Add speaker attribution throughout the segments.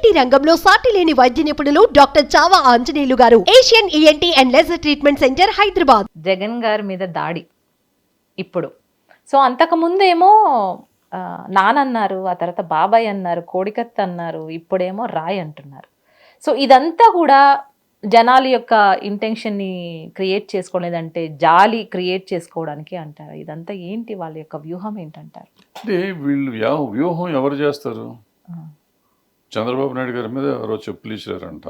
Speaker 1: ENT రంగంలో సాటి లేని వైద్య నిపుణులు డాక్టర్ చావా ఆంజనేయులు గారు, Asian ENT and laser treatment centre, Hyderabad.
Speaker 2: Jagan గారి మీద దాడి ఇప్పుడు. సో అంతకుముందేమో నానన్నారు, ఆ తర్వాత బాబాయ్ అన్నారు, కోడికత్తి అన్నారు, ఇప్పుడేమో రాయ్ అంటున్నారు. సో ఇదంతా కూడా జనాల యొక్క ఇంటెన్షన్ని క్రియేట్ చేసుకోలేదంటే జాలి క్రియేట్ చేసుకోవడానికి అంటారు. ఇదంతా ఏంటి, వాళ్ళ యొక్క వ్యూహం ఏంటంటారు?
Speaker 3: అంటే వీళ్ళు వ్యూహం ఎవరు చేస్తారు? చంద్రబాబు నాయుడు గారి మీద ఎవరో చెప్పులు ఇచ్చారంట,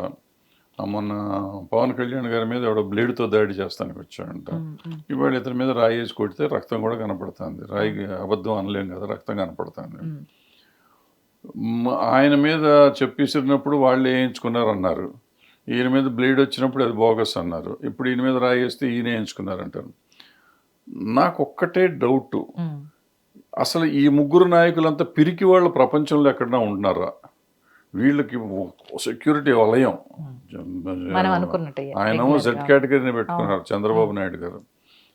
Speaker 3: మొన్న పవన్ కళ్యాణ్ గారి మీద ఎవడో బ్లేడ్తో దాడి చేస్తానికి వచ్చాడంట. ఇవాళ ఇతని మీద రాయి వేసి కొడితే రక్తం కూడా కనపడుతుంది. రాయికి అబద్ధం అనలేం కదా, రక్తం కనపడుతుంది. ఆయన మీద చెప్పిసినప్పుడు వాళ్ళు వేయించుకున్నారు అన్నారు, ఈయన మీద బ్లేడ్ వచ్చినప్పుడు అది బోగస్ అన్నారు, ఇప్పుడు ఈయన మీద రాయి వేస్తే ఈయన వేయించుకున్నారంటారు. నాకు ఒక్కటే డౌట్, అసలు ఈ ముగ్గురు నాయకులంతా పిరికి వాళ్ళు ప్రపంచంలో ఎక్కడన్నా ఉంటున్నారా? వీళ్ళకి సెక్యూరిటీ వలయం. ఆయన జెడ్ కేటగిరీని పెట్టుకున్నారు చంద్రబాబు నాయుడు గారు.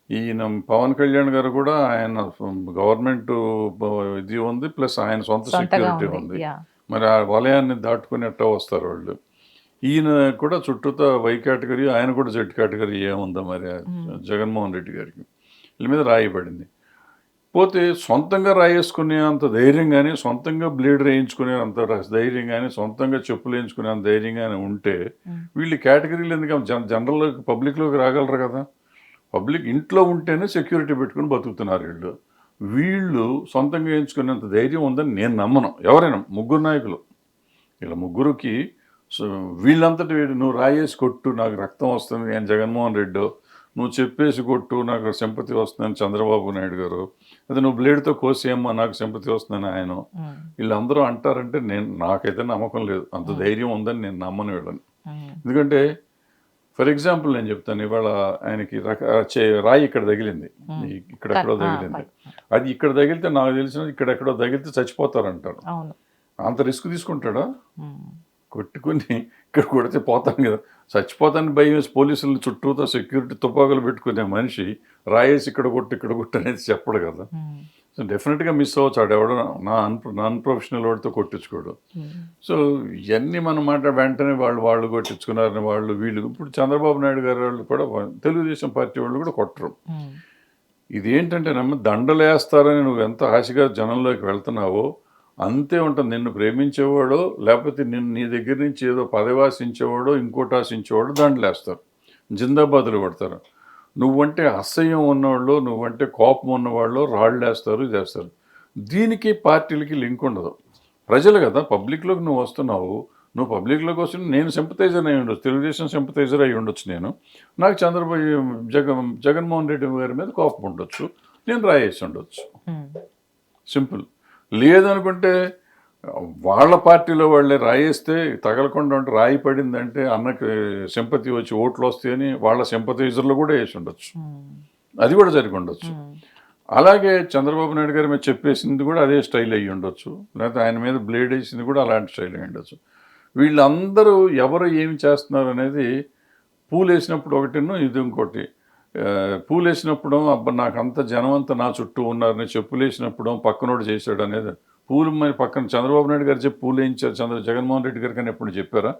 Speaker 3: ఈయన పవన్ కళ్యాణ్ గారు కూడా ఆయన గవర్నమెంట్ ఇది ఉంది, ప్లస్ ఆయన సొంత సెక్యూరిటీ ఉంది. మరి ఆ వలయాన్ని దాటుకుని ఎట్టా వస్తారు వాళ్ళు? ఈయన కూడా చుట్టూతో వై కేటగిరీ, ఆయన కూడా జెడ్ కేటగిరీ ఏముందా మరి జగన్మోహన్ రెడ్డి గారికి? వీళ్ళ మీద రాయబడింది. పోతే సొంతంగా రాయేసుకునే అంత ధైర్యం కానీ, సొంతంగా బ్లేడ్ వేయించుకునే అంత ధైర్యం కానీ, సొంతంగా చెప్పులు వేయించుకునే అంత ధైర్యం కానీ ఉంటే వీళ్ళు కేటగిరీలు ఎందుకు జనరల్లోకి పబ్లిక్లోకి రాగలరు కదా? పబ్లిక్ ఇంట్లో ఉంటేనే సెక్యూరిటీ పెట్టుకుని బతుకుతున్నారు వీళ్ళు. వీళ్ళు సొంతంగా వేయించుకునేంత ధైర్యం ఉందని నేను నమ్మను. ఎవరైనా ముగ్గురు నాయకులు, వీళ్ళ ముగ్గురికి వీళ్ళంతటి నువ్వు రాయేసి కొట్టు నాకు రక్తం వస్తుంది నేను జగన్మోహన్ రెడ్డి, నువ్వు చెప్పేసి కొట్టు నాకు సింపతి వస్తుందని చంద్రబాబు నాయుడు గారు, అదే నువ్వు బ్లేడ్తో కోసేయమ్మా నాకు సింపతి వస్తుందని ఆయన, వీళ్ళందరూ అంటారంటే నాకైతే నమ్మకం లేదు. అంత ధైర్యం ఉందని నేను నమ్మను వీళ్ళని. ఎందుకంటే ఫర్ ఎగ్జాంపుల్ నేను చెప్తాను, ఇవాళ ఆయనకి రాయి ఇక్కడ తగిలింది, ఇక్కడెక్కడో తగిలింది. అది ఇక్కడ తగిలితే నాకు తెలిసిన ఇక్కడెక్కడో తగిలితే చచ్చిపోతారంటారు. అంత రిస్క్ తీసుకుంటాడా? కొట్టుకుని ఇక్కడ కొడితే పోతాను కదా, చచ్చిపోతాను భయం వేసి పోలీసులను చుట్టూతో సెక్యూరిటీ తుపాకులు పెట్టుకునే మనిషి రాయేసి ఇక్కడ కొట్టు అనేది చెప్పడు కదా. సో డెఫినెట్గా మిస్ అవ్వచ్చు. ఆడెవడో నాన్ ప్రొఫెషనల్ వాడితో కొట్టించుకోడు. సో ఇవన్నీ మనం వెంటనే వాళ్ళు కొట్టించుకున్నారని వీళ్ళు ఇప్పుడు చంద్రబాబు నాయుడు గారి వాళ్ళు కూడా తెలుగుదేశం పార్టీ వాళ్ళు కూడా కొట్టరు. ఇదేంటంటే దండలు వేస్తారని నువ్వు ఎంత ఆశగా జనంలోకి వెళ్తున్నావో అంతే ఉంటుంది. నిన్ను ప్రేమించేవాడో లేకపోతే నీ దగ్గర నుంచి ఏదో పదవి ఆశించేవాడో ఇంకోటి ఆశించేవాడో దండలేస్తారు, జిందాబాదులు కొడతారు. నువ్వంటే అసహ్యం ఉన్నవాళ్ళు, నువ్వంటే కోపం ఉన్నవాళ్ళు రాళ్ళు వేస్తారు, ఇది వేస్తారు. దీనికి పార్టీలకి లింక్ ఉండదు. ప్రజలు కదా, పబ్లిక్లోకి నువ్వు వస్తున్నావు, నువ్వు పబ్లిక్లోకి వస్తున్నా నేను సింపతైజర్ అయి ఉండొచ్చు, తెలుగుదేశం సింపతైజర్ అయి ఉండొచ్చు, నాకు జగన్మోహన్ రెడ్డి గారి మీద కోపం ఉండొచ్చు, నేను రాయేసి ఉండొచ్చు. సింపుల్. లేదనుకుంటే వాళ్ళ పార్టీలో వాళ్ళే రాయేస్తే తగలకుండా ఉంటే రాయి పడిందంటే అన్నకి సింపతి వచ్చి ఓట్లు వస్తాయని వాళ్ళ సింపతైజర్లు కూడా వేసి ఉండొచ్చు, అది కూడా జరిగి ఉండొచ్చు. అలాగే చంద్రబాబు నాయుడు గారి మీద చెప్పేసింది కూడా అదే స్టైల్ అయ్యి ఉండొచ్చు, లేకపోతే ఆయన మీద బ్లేడ్ వేసింది కూడా అలాంటి స్టైల్ అయ్యి ఉండొచ్చు. వీళ్ళందరూ ఎవరు ఏమి చేస్తున్నారు అనేది పూలు వేసినప్పుడు ఒకటిను, ఇది ఇంకోటి. పూలు వేసినప్పుడు అబ్బా నాకు అంత జనం అంతా నా చుట్టూ ఉన్నారని, చెప్పులు వేసినప్పుడు పక్కనోడు చేశాడు అనేది. పూలు మరి పక్కన చంద్రబాబు నాయుడు గారు చెప్పి పూలు వేయించారు జగన్మోహన్ రెడ్డి గారికి అని ఎప్పుడు చెప్పారా?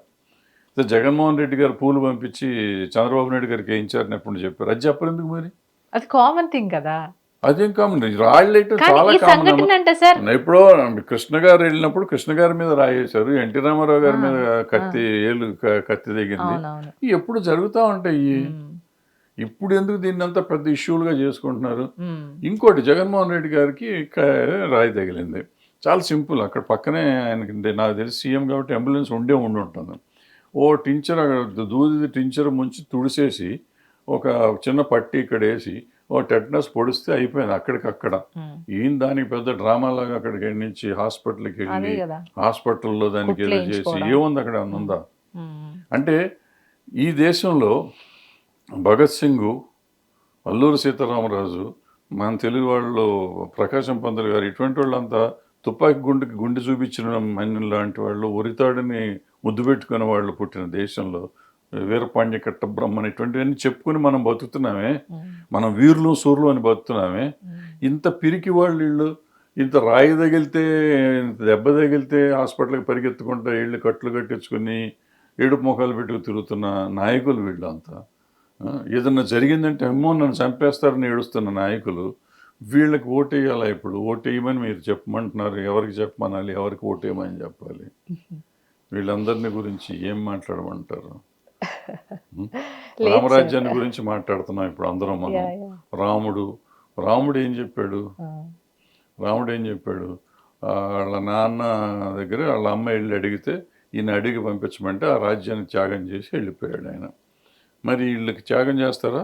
Speaker 3: జగన్మోహన్ రెడ్డి గారు పూలు పంపించి చంద్రబాబు నాయుడు గారికి వేయించారని ఎప్పుడు చెప్పారు? అది చెప్పరు ఎందుకు మరి?
Speaker 2: అది కామన్ థింగ్ కదా.
Speaker 3: అదేం కామన్, రాళ్ళు అయితే చాలా కామన్. ఎప్పుడో కృష్ణ గారు వెళ్ళినప్పుడు కృష్ణ గారి మీద రాయేశారు, ఎన్టీ రామారావు గారి మీద కత్తి దిగింది. ఎప్పుడు జరుగుతూ ఉంటాయి. ఇప్పుడు ఎందుకు దీన్ని అంతా పెద్ద ఇష్యూలుగా చేసుకుంటున్నారు? ఇంకోటి, జగన్మోహన్ రెడ్డి గారికి రాయి తగిలింది, చాలా సింపుల్. అక్కడ పక్కనే ఆయనకి నాకు తెలిసి సీఎం కాబట్టి అంబులెన్స్ ఉండి ఉంటుంది. ఓ టించర్ దూది టించర్ ముంచి తుడిసేసి ఒక చిన్న పట్టి ఇక్కడ వేసి ఓ టెటనస్ పొడిస్తే అయిపోయింది అక్కడికక్కడ. ఈయన దానికి పెద్ద డ్రామాలాగా అక్కడికి నుంచి హాస్పిటల్కి వెళ్ళి హాస్పిటల్లో దానికి ఏదో చేసి ఏముంది అక్కడ ఉందా? అంటే ఈ దేశంలో భగత్ సింగ్, అల్లూరి సీతారామరాజు, మన తెలుగు వాళ్ళు ప్రకాశం పంతులు గారు, ఇటువంటి వాళ్ళంతా తుపాకి గుండె చూపించిన మన్ను లాంటి వాళ్ళు, ఉరితాడిని ముద్దు పెట్టుకునే వాళ్ళు పుట్టిన దేశంలో వీరపాండ్య కట్టబ్రహ్మన్ ఇటువంటివన్నీ చెప్పుకుని మనం బతుకుతున్నామే, మనం వీరులు సూర్యులు అని బతుకుతున్నామే. ఇంత పిరికి వాళ్ళు వీళ్ళు ఇంత రాయి తగిలితే, ఇంత దెబ్బ తగిలితే హాస్పిటల్కి పరిగెత్తుకుంటా వీళ్ళు కట్లు కట్టించుకుని ఏడుపు ముఖాలు పెట్టుకు తిరుగుతున్న నాయకులు వీళ్ళంతా. ఏదన్నా జరిగిందంటే అమ్మో నన్ను చంపేస్తారని ఏడుస్తున్న నాయకులు. వీళ్ళకి ఓటేయాలా? ఇప్పుడు ఓటేయమని మీరు చెప్పమంటున్నారు. ఎవరికి చెప్పమనాలి, ఎవరికి ఓటేయమని చెప్పాలి? వీళ్ళందరినీ గురించి ఏం మాట్లాడమంటారు? రామరాజ్యాన్ని గురించి మాట్లాడుతున్నాం ఇప్పుడు అందరం మనం. రాముడు ఏం చెప్పాడు? వాళ్ళ నాన్న దగ్గర వాళ్ళ అమ్మ వెళ్ళి అడిగితే ఈయన అడిగి పంపించమంటే ఆ రాజ్యాన్ని త్యాగం చేసి వెళ్ళిపోయాడు ఆయన. మరి వీళ్ళకి త్యాగం చేస్తారా?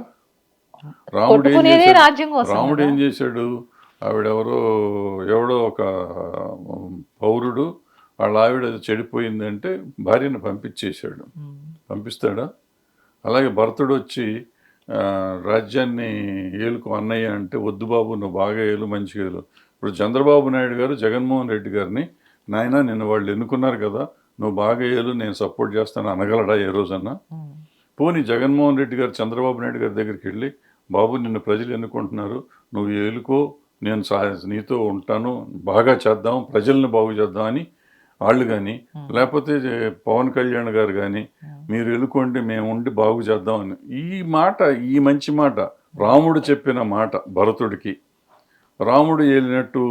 Speaker 3: రాముడు ఏం చేశాడు? ఎవడో ఒక పౌరుడు వాళ్ళ ఆవిడ చెడిపోయిందంటే భార్యను పంపించేశాడు. పంపిస్తాడా? అలాగే భరతుడు వచ్చి రాజ్యాన్ని ఏలుకో అన్నయ్య అంటే వద్దు బాబు నువ్వు బాగా ఏలు మంచిగా ఏలు. ఇప్పుడు చంద్రబాబు నాయుడు గారు జగన్మోహన్ రెడ్డి గారిని నాయన నిన్ను వాళ్ళు ఎన్నుకున్నారు కదా నువ్వు బాగా ఏలు నేను సపోర్ట్ చేస్తాను అనగలడా ఏ రోజన్నా? పోనీ జగన్మోహన్ రెడ్డి గారు చంద్రబాబు నాయుడు గారి దగ్గరికి వెళ్ళి బాబు నిన్ను ప్రజలు ఎన్నుకుంటున్నారు నువ్వు ఏలుకో నేను నీతో ఉంటాను బాగా చేద్దాం ప్రజల్ని బాగు చేద్దాం అని వాళ్ళు కానీ లేకపోతే పవన్ కళ్యాణ్ గారు కానీ మీరు ఎన్నుకోండి మేము ఉండి బాగు చేద్దామని ఈ మంచి మాట రాముడు చెప్పిన మాట భరతుడికి. రాముడు వెళ్ళినట్టు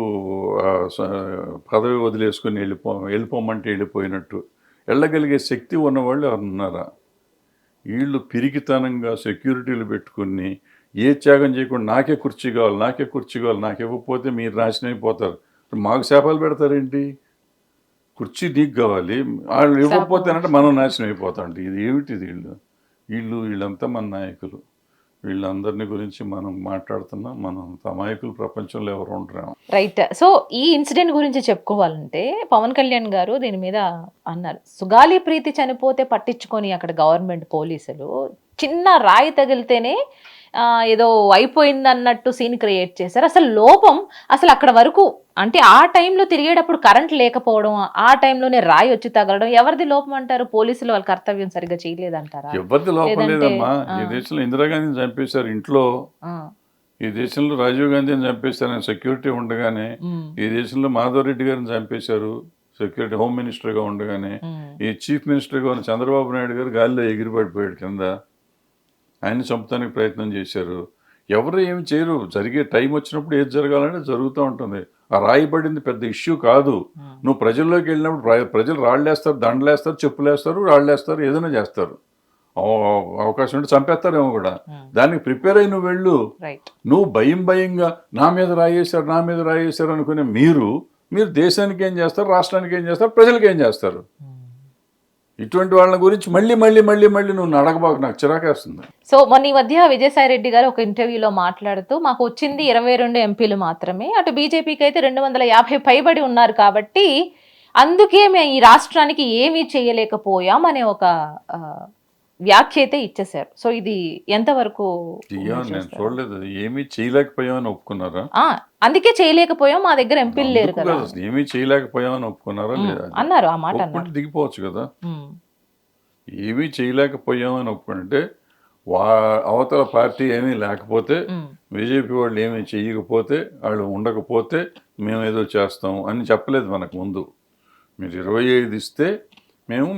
Speaker 3: పదవి వదిలేసుకుని వెళ్ళిపోమంటే వెళ్ళిపోయినట్టు వెళ్ళగలిగే శక్తి ఉన్నవాళ్ళు ఉన్నారా? వీళ్ళు పిరికితనంగా సెక్యూరిటీలు పెట్టుకుని ఏ త్యాగం చేయకుండా నాకే కుర్చీ కావాలి నాకు ఇవ్వకపోతే మీరు నాశనం అయిపోతారు. మాకు శాపాలు పెడతారేంటి? కుర్చీ నీకు కావాలి వాళ్ళు ఇవ్వకపోతేనంటే మనం నాశనం అయిపోతాం. ఇది ఏమిటిది? వీళ్ళంతా మన నాయకులు. వీళ్ళందరినీ గురించి మనం మాట్లాడుతున్నాం. మనం అమాయకులు ప్రపంచంలో ఎవరు ఉంటారు?
Speaker 2: రైట్. సో ఈ ఇన్సిడెంట్ గురించి చెప్పుకోవాలంటే పవన్ కళ్యాణ్ గారు దీని మీద అన్నారు, సుగాలి ప్రీతి చనిపోతే పట్టించుకొని అక్కడ గవర్నమెంట్ పోలీసులు చిన్న రాయి తగిలితేనే ఏదో అయిపోయింది అన్నట్టు సీన్ క్రియేట్ చేశారు. అసలు లోపం అసలు అక్కడ వరకు అంటే ఆ టైంలో తిరిగేటప్పుడు కరెంట్ లేకపోవడం, ఆ టైంలోనే రాయి వచ్చి తగలడం ఎవరిది లోపం అంటారు? పోలీసులు వాళ్ళ కర్తవ్యం సరిగ్గా చేయలేదంటారా?
Speaker 3: ఎవరిది లోపం లేదమ్మా. ఈ దేశంలో ఇందిరాగాంధీని చంపేశారు ఇంట్లో, ఈ దేశంలో రాజీవ్ గాంధీని చంపేశారు సెక్యూరిటీ ఉండగానే, ఈ దేశంలో మాధవరెడ్డి గారిని చంపేశారు సెక్యూరిటీ హోమ్ మినిస్టర్గా ఉండగానే, ఈ చీఫ్ మినిస్టర్గా ఉన్న చంద్రబాబు నాయుడు గారు గాలిలో ఎగిరిపడిపోయాడు కింద, ఆయన్ని చంపడానికి ప్రయత్నం చేశారు. ఎవరు ఏమి చేయరు. జరిగే టైం వచ్చినప్పుడు ఏది జరగాలంటే జరుగుతూ ఉంటుంది. ఆ రాయిపడింది పెద్ద ఇష్యూ కాదు. నువ్వు ప్రజల్లోకి వెళ్ళినప్పుడు ప్రజలు రాళ్ళేస్తారు, దండలేస్తారు, చెప్పులేస్తారు, రాళ్ళేస్తారు, ఏదైనా చేస్తారు. అవకాశం ఉంటే చంపేస్తారేమో కూడా. దానికి ప్రిపేర్ అయ్యి నువ్వు వెళ్ళు. నువ్వు భయంగా నా మీద రాయేశారు అనుకునే మీరు దేశానికి ఏం చేస్తారు, రాష్ట్రానికి ఏం చేస్తారు, ప్రజలకు ఏం చేస్తారు? ఇటువంటి వాళ్ళ గురించి మళ్ళీ నువ్వు అడగబాకు, నాకు చిరాకేస్తుంది.
Speaker 2: సో మొన్న ఈ మధ్య విజయసాయి రెడ్డి గారు ఒక ఇంటర్వ్యూలో మాట్లాడుతూ మాకు వచ్చింది 22 ఎంపీలు మాత్రమే, అటు బీజేపీకి అయితే 250 పైబడి ఉన్నారు కాబట్టి అందుకే మేము ఈ రాష్ట్రానికి ఏమీ చేయలేకపోయాం అనే ఒక వ్యాఖ్య అయితే ఇచ్చేశారు. సో ఇది ఎంతవరకు?
Speaker 3: నేను చూడలేదు. ఏమీ చేయలేకపోయామని ఒప్పుకున్నారా?
Speaker 2: అందుకే చేయలేకపోయాం, మా దగ్గర ఎంపీలు లేరు కదా.
Speaker 3: ఏమీ చేయలేకపోయామని ఒప్పుకున్నారా లేదా
Speaker 2: అన్నారు. ఆ మాట అన్నారు.
Speaker 3: దిగిపోవచ్చు కదా. ఏమీ చేయలేకపోయామని ఒప్పుకుంటే అవతల పార్టీ ఏమీ లేకపోతే, బీజేపీ వాళ్ళు ఏమీ చేయకపోతే, వాళ్ళు ఉండకపోతే మేము ఏదో చేస్తాం అని చెప్పలేదు మనకు ముందు. మీరు 25 ఇస్తే మేము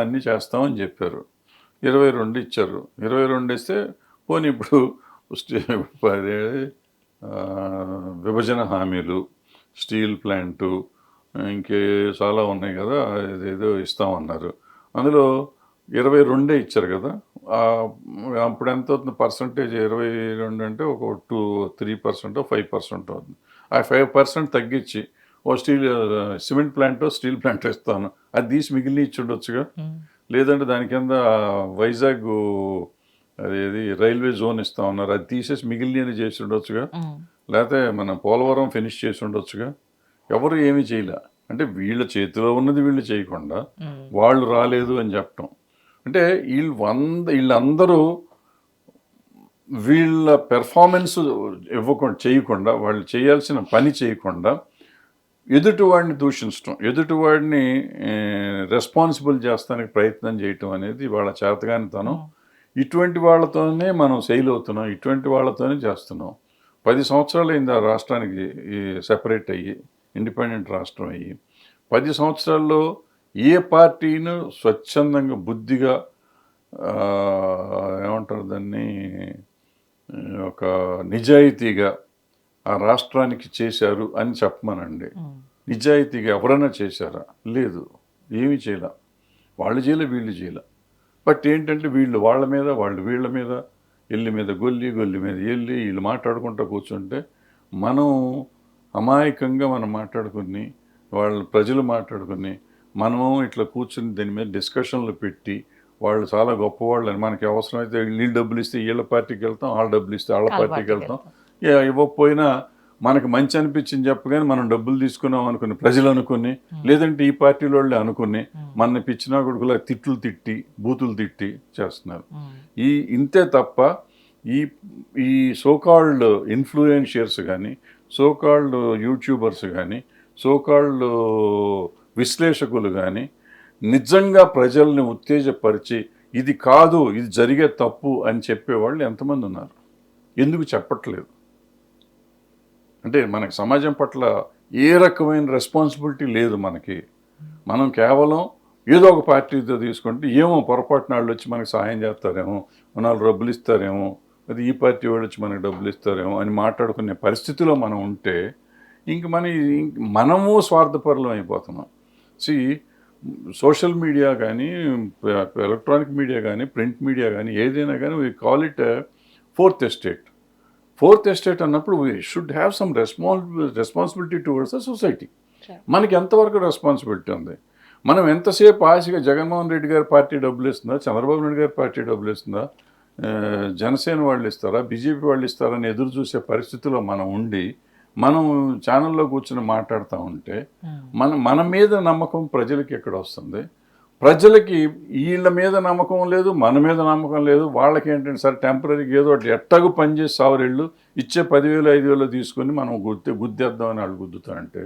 Speaker 3: అన్నీ చేస్తామని చెప్పారు. 22 ఇచ్చారు. 22 ఇస్తే పోనీ ఇప్పుడు విభజన హామీలు, స్టీల్ ప్లాంటు, ఇంకే చాలా ఉన్నాయి కదా, ఏదో ఇస్తామన్నారు. అందులో 22 ఇచ్చారు కదా. అప్పుడు ఎంత అవుతుంది పర్సంటేజ్? 22 అంటే ఒక 3% 5% అవుతుంది. ఆ 5% తగ్గించి సిమెంట్ ప్లాంట్ స్టీల్ ప్లాంట్ ఇస్తాను అది తీసి మిగిలిన ఇచ్చి ఉండొచ్చుగా. లేదంటే దాని కింద వైజాగ్ అదేది రైల్వే జోన్ ఇస్తా ఉన్నారు, అది తీసేసి మిగిలిన చేసి ఉండొచ్చుగా. లేకపోతే మన పోలవరం ఫినిష్ చేసి ఉండొచ్చుగా. ఎవరు ఏమీ చేయలే. అంటే వీళ్ళ చేతిలో ఉన్నది వీళ్ళు చేయకుండా వాళ్ళు రాలేదు అని చెప్పటం అంటే వీళ్ళందరూ వీళ్ళ పెర్ఫార్మెన్స్ చేయకుండా, వాళ్ళు చేయాల్సిన పని చేయకుండా ఎదుటివాడిని దూషించడం, ఎదుటివాడిని రెస్పాన్సిబుల్ చేస్తానికి ప్రయత్నం చేయటం అనేది వాళ్ళ చేతగానితనం. ఇటువంటి వాళ్ళతోనే మనం సెయిల్ అవుతున్నాం, ఇటువంటి వాళ్ళతోనే చేస్తున్నాం. 10 సంవత్సరాలు అయింది ఆ రాష్ట్రానికి ఈ సెపరేట్ అయ్యి ఇండిపెండెంట్ రాష్ట్రం అయ్యి. 10 సంవత్సరాల్లో ఏ పార్టీను స్వచ్ఛందంగా బుద్ధిగా ఏమంటారు దాన్ని, ఒక నిజాయితీగా ఆ రాష్ట్రానికి చేశారు అని చెప్పమనండి. నిజాయితీగా ఎవరైనా చేశారా? లేదు, ఏమీ చేయలే. వాళ్ళు చేయలే, వీళ్ళు చేయలే. బట్ ఏంటంటే వీళ్ళు వాళ్ళ మీద, వాళ్ళు వీళ్ళ మీద, ఎల్లి మీద గొల్లి, గొల్లి మీద ఎల్లి, వీళ్ళు మాట్లాడుకుంటూ కూర్చుంటే మనం అమాయకంగా మనం మాట్లాడుకుని, వాళ్ళు ప్రజలు మాట్లాడుకుని, మనము ఇట్లా కూర్చుని దీని మీద డిస్కషన్లు పెట్టి, వాళ్ళు చాలా గొప్పవాళ్ళని, మనకి అవసరమైతే వీళ్ళు డబ్బులు ఇస్తే వీళ్ళ పార్టీకి వెళ్తాం, వాళ్ళ డబ్బులు ఇస్తే వాళ్ళ పార్టీకి వెళ్తాం. ఇవ్వకపోయినా మనకు మంచి అనిపించింది చెప్పగానే మనం డబ్బులు తీసుకున్నాం అనుకుని ప్రజలు అనుకుని, లేదంటే ఈ పార్టీల వాళ్ళే అనుకుని మన పిచ్చినా కొడుకులా తిట్లు తిట్టి, బూతులు తిట్టి చేస్తున్నారు. ఇంతే తప్ప ఈ సోకాల్డ్ ఇన్ఫ్లుయెన్షియర్స్ కానీ, సోకాల్డ్ యూట్యూబర్స్ కానీ, సోకాల్డ్ విశ్లేషకులు కానీ నిజంగా ప్రజల్ని ఉత్తేజపరిచి ఇది కాదు, ఇది జరిగే తప్పు అని చెప్పేవాళ్ళు ఎంతమంది ఉన్నారు? ఎందుకు చెప్పట్లేదు? అంటే మనకి సమాజం పట్ల ఏ రకమైన రెస్పాన్సిబిలిటీ లేదు మనకి. మనం కేవలం ఏదో ఒక పార్టీతో తీసుకుంటే ఏమో పొరపాటున వాళ్ళు వచ్చి మనకి సహాయం చేస్తారేమో, వాళ్ళు డబ్బులు ఇస్తారేమో, అది ఈ పార్టీ వాళ్ళు వచ్చి మనకి డబ్బులు ఇస్తారేమో అని మాట్లాడుకునే పరిస్థితిలో మనం ఉంటే ఇంక మనము స్వార్థపరులం అయిపోతున్నాం. సోషల్ మీడియా కానీ, ఎలక్ట్రానిక్ మీడియా కానీ, ప్రింట్ మీడియా కానీ, ఏదైనా కానీ we call it fourth estate. Fourth estate అన్నప్పుడు we should have some responsibility towards the society. మనకి ఎంతవరకు రెస్పాన్సిబిలిటీ ఉంది? మనం ఎంతసేపు ఆశగా జగన్మోహన్ రెడ్డి గారి పార్టీ డబ్బులు ఇస్తుందా, చంద్రబాబు నాయుడు గారి పార్టీ డబ్బులు ఇస్తుందా, జనసేన వాళ్ళు ఇస్తారా, బీజేపీ వాళ్ళు ఇస్తారని ఎదురు చూసే పరిస్థితిలో మనం ఉండి మనం ఛానల్లో కూర్చొని మాట్లాడుతూ ఉంటే మన మీద నమ్మకం ప్రజలకి ఎక్కడ వస్తుంది? ప్రజలకి వీళ్ళ మీద నమ్మకం లేదు, మన మీద నమ్మకం లేదు. వాళ్ళకి ఏంటంటే సరే టెంపరీగా ఏదో ఒకటి ఎట్టగు పనిచేసి సావరేళ్ళు ఇచ్చే 10,000 5,000 తీసుకొని మనం గుద్దేద్దామని వాళ్ళు గుద్దుతారంటే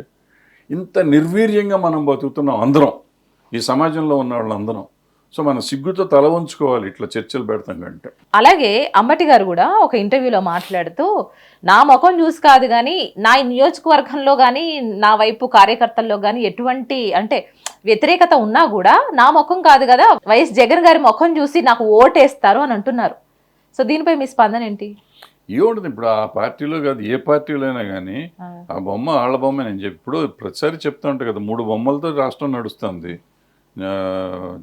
Speaker 3: ఇంత నిర్వీర్యంగా మనం బతుకుతున్నాం అందరం, ఈ సమాజంలో ఉన్న వాళ్ళందరం. సో మనం సిగ్గుతో తల ఉంచుకోవాలి ఇట్లా చర్చలు పెడతాం కంటే.
Speaker 2: అలాగే అంబటి గారు కూడా ఒక ఇంటర్వ్యూలో మాట్లాడుతూ, నా ముఖం చూసి కాదు కానీ నా నియోజకవర్గంలో కానీ నా వైపు కార్యకర్తల్లో కానీ ఎటువంటి అంటే వ్యతిరేకత ఉన్నా కూడా నా ముఖం కాదు కదా, వైఎస్ జగన్ గారి ముఖం చూసి నాకు ఓటేస్తారు అని అంటున్నారు. సో దీనిపై మీ స్పందన ఏంటి?
Speaker 3: ఏముంటుంది ఇప్పుడు ఆ పార్టీలో కాదు ఏ పార్టీలో అయినా కానీ ఆ బొమ్మ వాళ్ళ బొమ్మ. నేను ఇప్పుడు ప్రతిసారి చెప్తా ఉంటాను కదా, 3 బొమ్మలతో రాష్ట్రం నడుస్తుంది.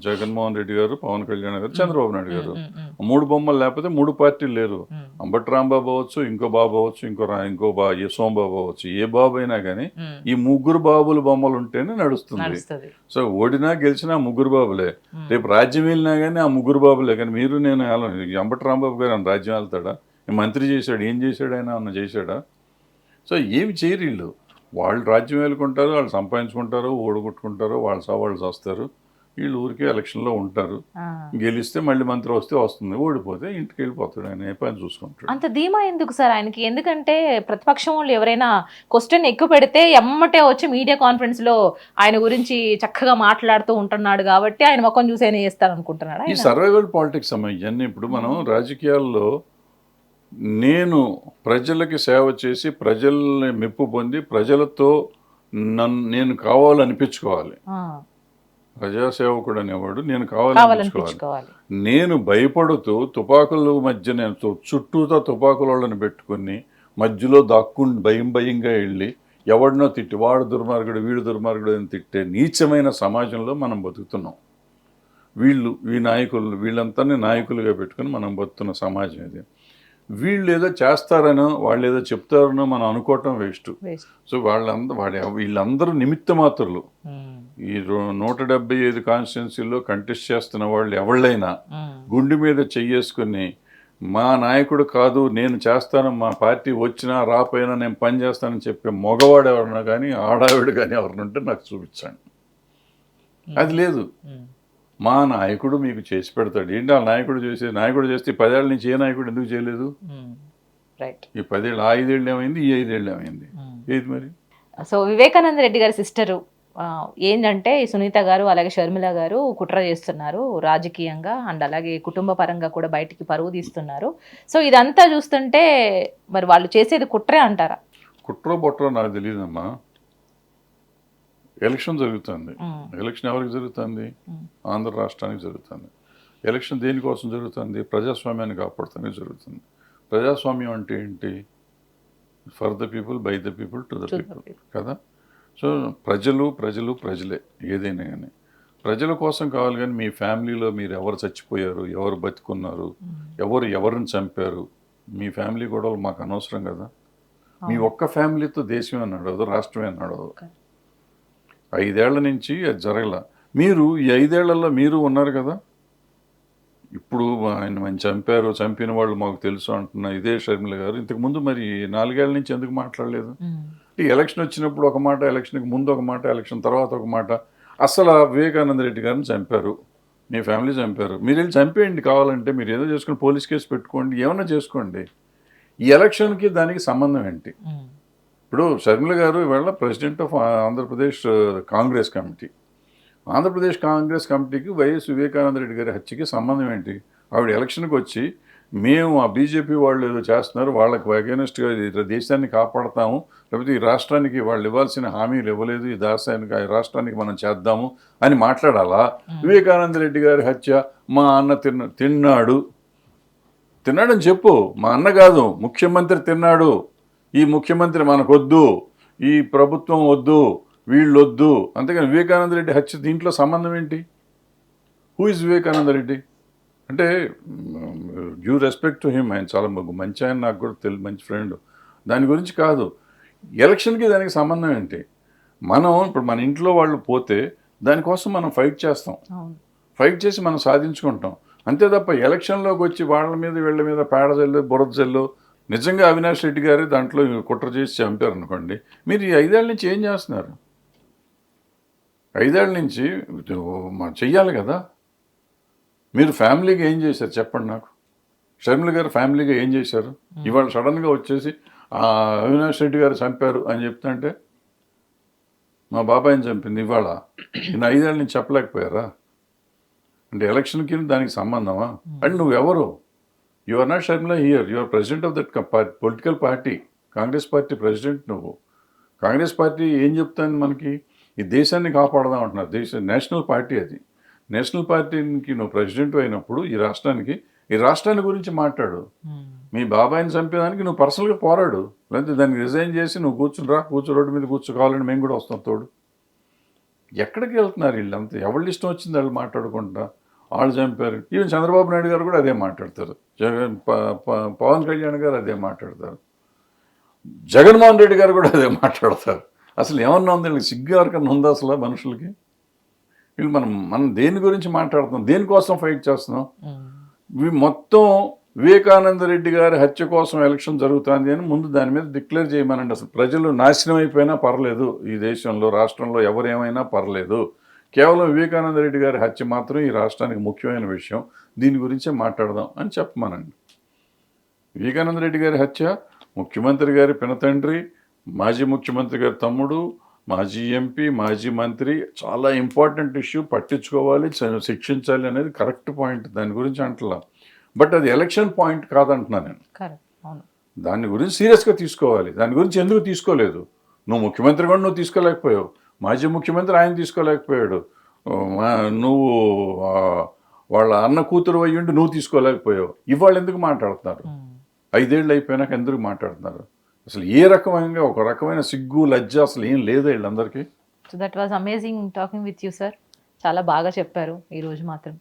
Speaker 3: జగన్మోహన్ రెడ్డి గారు, పవన్ కళ్యాణ్ గారు, చంద్రబాబు నాయుడు గారు. 3 బొమ్మలు లేకపోతే 3 పార్టీలు లేరు. అంబటి రాంబాబు అవ్వచ్చు, ఇంకో బాబు అవ్వచ్చు, ఇంకో సోమబాబు అవ్వచ్చు, ఏ బాబు అయినా కానీ ఈ 3 బాబుల బొమ్మలు ఉంటేనే నడుస్తుంది. సో ఓడినా గెలిచినా 3 బాబులే. రేపు రాజ్యం వెళ్ళినా కానీ ఆ 3 బాబులే. కానీ మీరు నేను అంబటి రాంబాబు గారు ఆయన రాజ్యం వెళ్తాడా? మంత్రి చేశాడు, ఏం చేశాడు ఆయన? అన్న చేశాడా? సో ఏమి చేయరు వీళ్ళు. వాళ్ళు రాజ్యం వెళ్ళుకుంటారు, వాళ్ళు సంపాదించుకుంటారు, ఓడగొట్టుకుంటారు, వాళ్ళు వస్తారు. వీళ్ళు ఊరికే ఎలక్షన్లో ఉంటారు. గెలిస్తే మళ్ళీ మంత్రి వస్తే వస్తుంది, ఓడిపోతే ఇంటికి వెళ్ళిపోతాడు, ఆయన ఏ పని చూసుకుంటాడు.
Speaker 2: అంత ధీమా ఎందుకు సార్ ఆయనకి? ఎందుకంటే ప్రతిపక్షం వాళ్ళు ఎవరైనా క్వశ్చన్ ఎక్కువ పెడితే ఎమ్మటే వచ్చి మీడియా కాన్ఫరెన్స్ లో ఆయన గురించి చక్కగా మాట్లాడుతూ ఉంటున్నాడు కాబట్టి ఆయన ముఖం చూసి ఆయన చేస్తారు అనుకుంటున్నాడు.
Speaker 3: ఈ సర్వైవల్ పాలిటిక్స్ ఇవన్నీ ఇప్పుడు మనం రాజకీయాల్లో నేను ప్రజలకి సేవ చేసి ప్రజల్ని మెప్పు పొంది ప్రజలతో నేను కావాలనిపించుకోవాలి. ప్రజాసేవకుడు అనేవాడు నేను కావాలనిపించుకోవాలి. నేను భయపడుతూ తుపాకుల మధ్య నేను చుట్టూతో తుపాకులను పెట్టుకుని మధ్యలో భయంగా వెళ్ళి ఎవడినో తిట్టి వాడు దుర్మార్గుడు వీడు దుర్మార్గుడు అని తిట్టే నీచమైన సమాజంలో మనం బతుకుతున్నాం. ఈ నాయకులు వీళ్ళంతా నాయకులుగా పెట్టుకుని మనం బతుకుతున్న సమాజం ఇది. వీళ్ళు ఏదో చేస్తారనో వాళ్ళు ఏదో చెప్తారనో మనం అనుకోవటం వేస్ట్. సో వీళ్ళందరూ నిమిత్త మాత్రులు. ఈ 175 కాన్స్టిట్యున్సీల్లో కంటెస్ట్ చేస్తున్న వాళ్ళు ఎవళ్ళైనా గుండె మీద చెయ్యేసుకుని మా నాయకుడు కాదు నేను చేస్తాను, మా పార్టీ వచ్చినా రాపోయినా నేను పని చేస్తానని చెప్పే మగవాడు ఎవరన్నా కానీ ఆడావిడ కానీ ఎవరినుంటే నాకు చూపించండి. అది లేదు. మా నాయకుడు మీకు చేసి పెడతాడు. ఏంటి ఆ నాయకుడు చేస్తే 10 ఏళ్ళ నుంచి ఏ నాయకుడు ఎందుకు చేయలేదు? ఈ 10 ఏళ్ళు, 5 ఏళ్ళు ఏమైంది, ఈ 5 ఏళ్ళు ఏమైంది? ఏది మరి?
Speaker 2: సో వివేకానంద రెడ్డి గారి సిస్టరు ఏంటంటే సునీత గారు అలాగే షర్మిల గారు కుట్ర చేస్తున్నారు రాజకీయంగా అండ్ అలాగే కుటుంబ పరంగా కూడా బయటికి పరువు తీస్తున్నారు. సో ఇదంతా చూస్తుంటే మరి వాళ్ళు చేసేది కుట్రే అంటారా?
Speaker 3: కుట్రో బొట్రో నాకు తెలియదమ్మా. ఎలక్షన్ జరుగుతుంది. ఎలక్షన్ ఎవరికి జరుగుతుంది? ఆంధ్ర రాష్ట్రానికి జరుగుతుంది. ఎలక్షన్ దేనికోసం జరుగుతుంది? ప్రజాస్వామ్యాన్ని కాపాడుతానికి జరుగుతుంది. ప్రజాస్వామ్యం అంటే ఏంటి? For the people, by the people, to the people కదా. సో ప్రజలే ఏదైనా కానీ ప్రజల కోసం కావాలి. కానీ మీ ఫ్యామిలీలో మీరు ఎవరు చచ్చిపోయారు, ఎవరు బతికున్నారు, ఎవరిని చంపారు, మీ ఫ్యామిలీ గొడవలు మాకు అనవసరం కదా. మీ ఒక్క ఫ్యామిలీతో దేశమే నడవదు, రాష్ట్రమే నడవదు. 5 ఏళ్ల నుంచి అది జరగల. మీరు ఈ 5 ఏళ్లలో మీరు ఉన్నారు కదా. ఇప్పుడు ఆయన చంపారు, చంపిన వాళ్ళు మాకు తెలుసు అంటున్న ఇదే షర్మిల గారు ఇంతకుముందు మరి 4 ఏళ్ల నుంచి ఎందుకు మాట్లాడలేదు? ఈ ఎలక్షన్ వచ్చినప్పుడు ఒక మాట, ఎలక్షన్కి ముందు ఒక మాట, ఎలక్షన్ తర్వాత ఒక మాట. అసలు వివేకానంద రెడ్డి గారిని చంపారు, మీ ఫ్యామిలీ చంపారు, మీరు వెళ్ళి చంపేయండి కావాలంటే, మీరు ఏదో చేసుకుని పోలీస్ కేసు పెట్టుకోండి, ఏమన్నా చేసుకోండి. ఈ ఎలక్షన్కి దానికి సంబంధం ఏంటి? ఇప్పుడు షర్మిల గారు ఇవాళ president of Andhra Pradesh Congress committee. Andhra Pradesh Congress కమిటీకి వైఎస్ వివేకానంద రెడ్డి గారి హత్యకి సంబంధం ఏంటి? ఆవిడ ఎలక్షన్కి వచ్చి మేము ఆ బీజేపీ వాళ్ళు ఏదో చేస్తున్నారు, వాళ్ళకి అగేనెస్ట్గా దేశాన్ని కాపాడతాము, లేకపోతే ఈ రాష్ట్రానికి వాళ్ళు ఇవ్వాల్సిన హామీలు ఇవ్వలేదు, ఈ రాష్ట్రానికి మనం చేద్దాము అని మాట్లాడాలా? వివేకానంద రెడ్డి గారి హత్య మా అన్న తిన్నాడని చెప్పు. మా అన్న కాదు, ముఖ్యమంత్రి తిన్నాడు, ఈ ముఖ్యమంత్రి మనకొద్దు, ఈ ప్రభుత్వం వద్దు, వీళ్ళొద్దు. అంతేగాని వివేకానంద రెడ్డి హత్య దీంట్లో సంబంధం ఏంటి? హూ ఇస్ వివేకానంద రెడ్డి అంటే? డ్యూ రెస్పెక్ట్ టు హిమ్, ఆయన చాలా మంచి ఆయన, నాకు కూడా మంచి ఫ్రెండ్. దాని గురించి కాదు, ఎలక్షన్కి దానికి సంబంధం ఏంటి? ఇప్పుడు మన ఇంట్లో వాళ్ళు పోతే దానికోసం మనం ఫైట్ చేస్తాం, ఫైట్ చేసి మనం సాధించుకుంటాం. అంతే తప్ప ఎలక్షన్లోకి వచ్చి వాళ్ళ మీద వీళ్ళ మీద పేడ జల్లు, బురద జల్లు. నిజంగా అవినాష్ రెడ్డి గారు దాంట్లో కుట్ర చేసి చంపారు అనుకోండి, మీరు ఈ 5 ఏళ్ల నుంచి ఏం చేస్తున్నారు? 5 ఏళ్ల నుంచి చెయ్యాలి కదా. మీరు ఫ్యామిలీగా ఏం చేశారు చెప్పండి నాకు. షర్మిల గారు ఫ్యామిలీగా ఏం చేశారు? ఇవాళ సడన్గా వచ్చేసి అవినాష్ రెడ్డి గారు చంపారు అని చెప్తుంటే, మా బాబాయిని చంపింది ఇవాళ, ఈయన 5 ఏళ్ళ నుంచి చెప్పలేకపోయారా? అంటే ఎలక్షన్కి దానికి సంబంధమా? అంటే నువ్వెవరు? You are not Sharmila here, you are president of that political party, Congress party president నువ్వు. కాంగ్రెస్ పార్టీ ఏం చెప్తాను మనకి? ఈ దేశాన్ని కాపాడదాం అంటున్నారు. నేషనల్ పార్టీ అది. నేషనల్ పార్టీకి నువ్వు ప్రెసిడెంట్ అయినప్పుడు ఈ రాష్ట్రాన్ని గురించి మాట్లాడు. మీ బాబాయిని చంపేదానికి నువ్వు పర్సనల్గా పోరాడు, లేకపోతే దానికి రిజైన్ చేసి నువ్వు కూర్చో రోడ్డు మీద కూర్చోకావాలని మేము కూడా వస్తాం తోడు. ఎక్కడికి వెళ్తున్నారు వీళ్ళంతా? ఎవరి ఇష్టం వచ్చింది వాళ్ళు మాట్లాడుకుంటా, వాళ్ళు చంపారు. ఈవెన్ చంద్రబాబు నాయుడు గారు కూడా అదే మాట్లాడతారు, పవన్ కళ్యాణ్ గారు అదే మాట్లాడతారు, జగన్మోహన్ రెడ్డి గారు కూడా అదే మాట్లాడతారు. అసలు ఏమన్నా ఉంది వీళ్ళకి? సిగ్గు ఎవరికన్నా ఉందా అసలు మనుషులకి? వీళ్ళు మనం దేని గురించి మాట్లాడుతున్నాం, దేనికోసం ఫైట్ చేస్తున్నాం? మొత్తం వివేకానంద రెడ్డి గారి హత్య కోసం ఎలక్షన్ జరుగుతుంది అని ముందు దాని మీద డిక్లేర్ చేయమనండి. అసలు ప్రజలు నాశనం అయిపోయినా పర్లేదు, ఈ దేశంలో రాష్ట్రంలో ఎవరేమైనా పర్లేదు, కేవలం వివేకానంద రెడ్డి గారి హత్య మాత్రం ఈ రాష్ట్రానికి ముఖ్యమైన విషయం, దీని గురించే మాట్లాడదాం అని చెప్పమనండి. వివేకానంద రెడ్డి గారి హత్య ముఖ్యమంత్రి గారి పినతండ్రి, మాజీ ముఖ్యమంత్రి గారి తమ్ముడు, మాజీ ఎంపీ, మాజీ మంత్రి, చాలా ఇంపార్టెంట్ ఇష్యూ, పట్టించుకోవాలి, శిక్షించాలి అనేది కరెక్ట్ పాయింట్, దాని గురించి అంటలా. బట్ అది ఎలక్షన్ పాయింట్ కాదంటున్నా నేను. దాని గురించి సీరియస్గా తీసుకోవాలి. దాని గురించి ఎందుకు తీసుకోలేదు? నువ్వు ముఖ్యమంత్రి కూడా నువ్వు తీసుకోలేకపోయావు, మాజీ ముఖ్యమంత్రి ఆయన తీసుకోలేకపోయాడు, నువ్వు వాళ్ళ అన్న కూతురు అయ్యుండి నువ్వు తీసుకోలేకపోయావు. ఇవాళ ఎందుకు మాట్లాడుతున్నారు? 5 ఏళ్ళు అయిపోయినాక ఎందుకు మాట్లాడుతున్నారు? అసలు ఏ రకమైన ఒక రకమైన సిగ్గు లజ్జ అసలు ఏం లేదు వీళ్ళందరికీ.
Speaker 2: So that was amazing talking with you sir. చాలా బాగా చెప్పారు ఈరోజు మాత్రం.